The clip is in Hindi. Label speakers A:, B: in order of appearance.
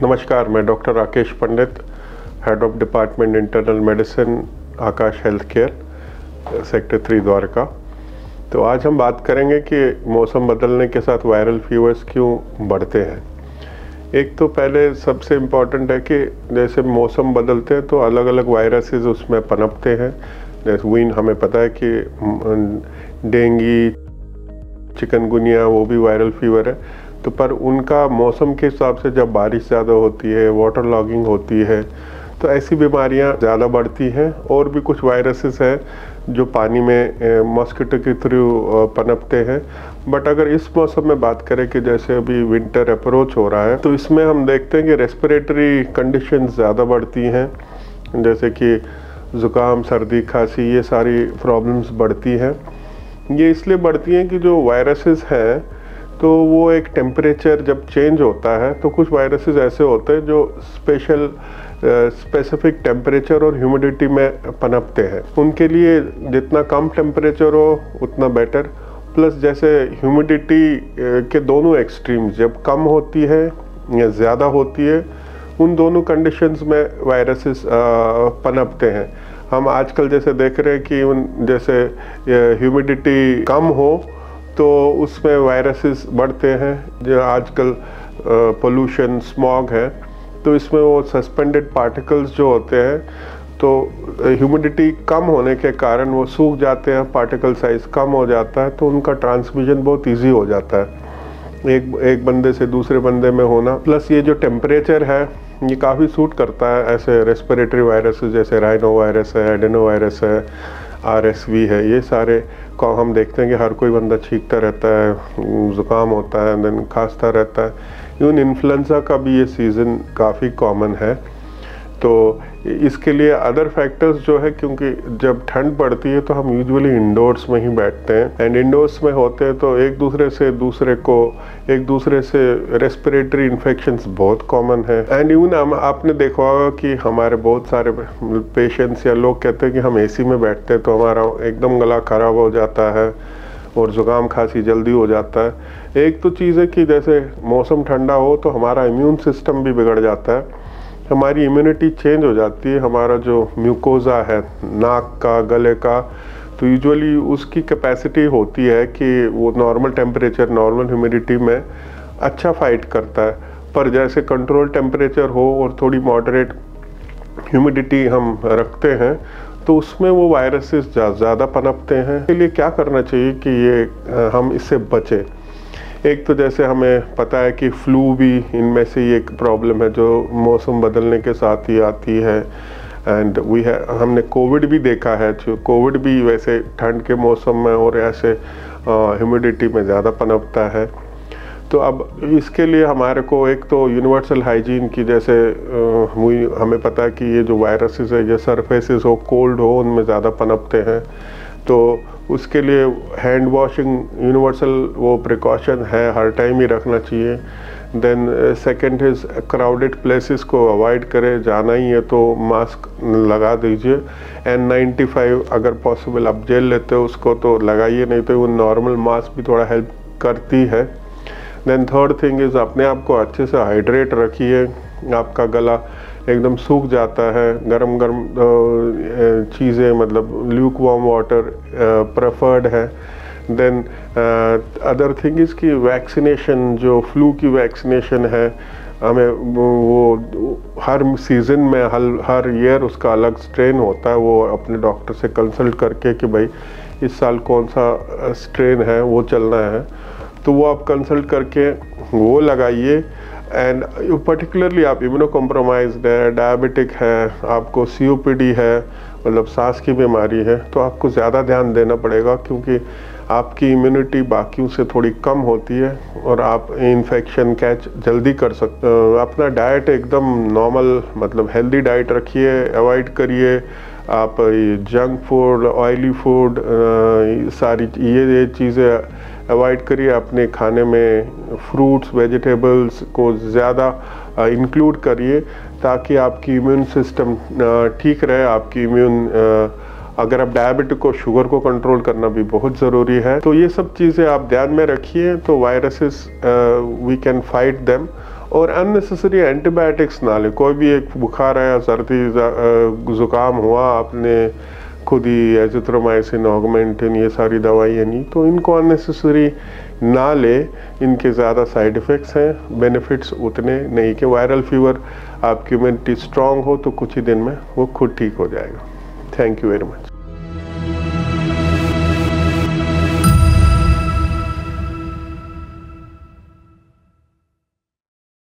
A: नमस्कार, मैं doctor Rakesh Pandit, head of department internal medicine, Akash health care, sector 3 Dwarka. तो आज हम बात करेंगे कि मौसम बदलने के साथ वायरल फीवर्स क्यों बढ़ते हैं। एक तो पहले सबसे इम्पॉर्टेंट है कि जैसे मौसम बदलते हैं तो अलग अलग वायरसेस उसमें पनपते हैं। जैसे हमें पता है कि डेंगू, चिकनगुनिया वो भी वायरल फीवर है। तो पर उनका मौसम के हिसाब से जब बारिश ज़्यादा होती है, वाटर लॉगिंग होती है, तो ऐसी बीमारियां ज़्यादा बढ़ती हैं। और भी कुछ वायरसेस हैं जो पानी में मॉस्किटो के थ्रू पनपते हैं। बट अगर इस मौसम में बात करें कि जैसे अभी विंटर अप्रोच हो रहा है, तो इसमें हम देखते हैं कि रेस्पिरेटरी कंडीशंस ज़्यादा बढ़ती हैं, जैसे कि ज़ुकाम, सर्दी, खांसी, ये सारी प्रॉब्लम्स बढ़ती हैं। ये इसलिए बढ़ती हैं कि जो वायरसेस हैं तो वो एक टेम्परेचर जब चेंज होता है तो कुछ वायरसेस ऐसे होते हैं जो स्पेसिफिक टेम्परेचर और ह्यूमिडिटी में पनपते हैं। उनके लिए जितना कम टेम्परेचर हो उतना बेटर। प्लस जैसे ह्यूमिडिटी के दोनों एक्सट्रीम्स जब कम होती है या ज़्यादा होती है, उन दोनों कंडीशंस में वायरसेस पनपते हैं। हम आजकल जैसे देख रहे हैं कि जैसे ह्यूमिडिटी कम हो तो उसमें वायरसेस बढ़ते हैं। जो आजकल पोल्यूशन, स्मॉग है, तो इसमें वो सस्पेंडेड पार्टिकल्स जो होते हैं, तो ह्यूमिडिटी कम होने के कारण वो सूख जाते हैं, पार्टिकल साइज कम हो जाता है, तो उनका ट्रांसमिशन बहुत इजी हो जाता है एक बंदे से दूसरे बंदे में होना। प्लस ये जो टेम्परेचर है ये काफ़ी सूट करता है ऐसे रेस्पिरेटरी वायरसेस जैसे राइनो वायरस है, एडेनो वायरस है, RSV है। ये सारे को हम देखते हैं कि हर कोई बंदा छींकता रहता है, ज़ुकाम होता है, देन खांसता रहता है। इवन इन्फ्लुएंजा का भी ये सीज़न काफ़ी कॉमन है। तो इसके लिए अदर फैक्टर्स जो है, क्योंकि जब ठंड पड़ती है तो हम यूजुअली इंडोर्स में ही बैठते हैं, एंड इंडोर्स में होते हैं तो एक दूसरे से रेस्पिरेटरी इन्फेक्शंस बहुत कॉमन है। एंड इवन आपने देखा होगा कि हमारे बहुत सारे पेशेंट्स या लोग कहते हैं कि हम AC में बैठते हैं तो हमारा एकदम गला खराब हो जाता है और ज़ुकाम खांसी जल्दी हो जाता है। एक तो चीज़ है कि जैसे मौसम ठंडा हो तो हमारा इम्यून सिस्टम भी बिगड़ जाता है, हमारी इम्यूनिटी चेंज हो जाती है। हमारा जो म्यूकोज़ा है नाक का, गले का, तो यूजुअली उसकी कैपेसिटी होती है कि वो नॉर्मल टेम्परेचर, नॉर्मल ह्यूमिडिटी में अच्छा फाइट करता है। पर जैसे कंट्रोल टेम्परेचर हो और थोड़ी मॉडरेट ह्यूमिडिटी हम रखते हैं तो उसमें वो वायरसेस ज़्यादा पनपते हैं। इसके लिए क्या करना चाहिए कि ये हम इससे बचें। एक तो जैसे हमें पता है कि फ्लू भी इनमें से ही एक प्रॉब्लम है जो मौसम बदलने के साथ ही आती है। एंड हमने कोविड भी देखा है, जो कोविड भी वैसे ठंड के मौसम में और ऐसे ह्यूमिडिटी में ज़्यादा पनपता है। तो अब इसके लिए हमारे को एक तो यूनिवर्सल हाइजीन की, जैसे हमें पता है कि ये जो वायरसेस है, ये सरफेसेस हो, कोल्ड हो, उनमें ज़्यादा पनपते हैं। तो उसके लिए हैंड वॉशिंग यूनिवर्सल वो प्रिकॉशन है, हर टाइम ही रखना चाहिए। Then second is crowded places को अवॉइड करें, जाना ही है तो मास्क लगा दीजिए। N95 अगर पॉसिबल आप जेल लेते हो उसको तो लगाइए, नहीं तो वो नॉर्मल मास्क भी थोड़ा हेल्प करती है। देन थर्ड थिंग इज़ अपने आप को अच्छे से हाइड्रेट रखिए। आपका गला एकदम सूख जाता है, गरम चीज़ें, मतलब ल्यूक वार्म वाटर प्रेफर्ड है। देन अदर थिंग इज़ कि वैक्सीनेशन, जो फ्लू की वैक्सीनेशन है, हमें वो हर सीज़न में हर ईयर उसका अलग स्ट्रेन होता है, वो अपने डॉक्टर से कंसल्ट करके कि भाई इस साल कौन सा स्ट्रेन है वो चलना है, तो वो आप कंसल्ट करके वो लगाइए। एंड पर्टिकुलरली आप इम्यूनो कॉम्प्रोमाइज्ड है, डायबिटिक है, आपको COPD है, मतलब सांस की बीमारी है, तो आपको ज़्यादा ध्यान देना पड़ेगा, क्योंकि आपकी इम्यूनिटी बाकियों से थोड़ी कम होती है और आप इन्फेक्शन कैच जल्दी कर सकते हो। अपना डाइट एकदम नॉर्मल, मतलब हेल्दी डाइट रखिए, अवॉइड करिए आप जंक फूड, ऑयली फूड, सारी ये चीज़ें अवॉइड करिए। अपने खाने में फ्रूट्स, वेजिटेबल्स को ज़्यादा इंक्लूड करिए ताकि आपकी इम्यून सिस्टम ठीक रहे। आपकी अगर आप डायबिटिक और शुगर को कंट्रोल करना भी बहुत ज़रूरी है। तो ये सब चीज़ें आप ध्यान में रखिए, तो viruses we can fight them. और अननेसेसरी एंटीबायोटिक्स ना लें। कोई भी एक बुखार आया, सर्दी ज़ुकाम हुआ, आपने खुद ही एजिथ्रोमाइसिन, ऑगमेंटिन, ये सारी दवाइयाँ नहीं, तो इनको अननेसेसरी ना ले। इनके ज़्यादा साइड इफ़ेक्ट्स हैं, बेनिफिट्स उतने नहीं। कि वायरल फीवर आपकी इम्यूनिटी स्ट्रांग हो तो कुछ ही दिन में वो खुद ठीक हो जाएगा। Thank you very much.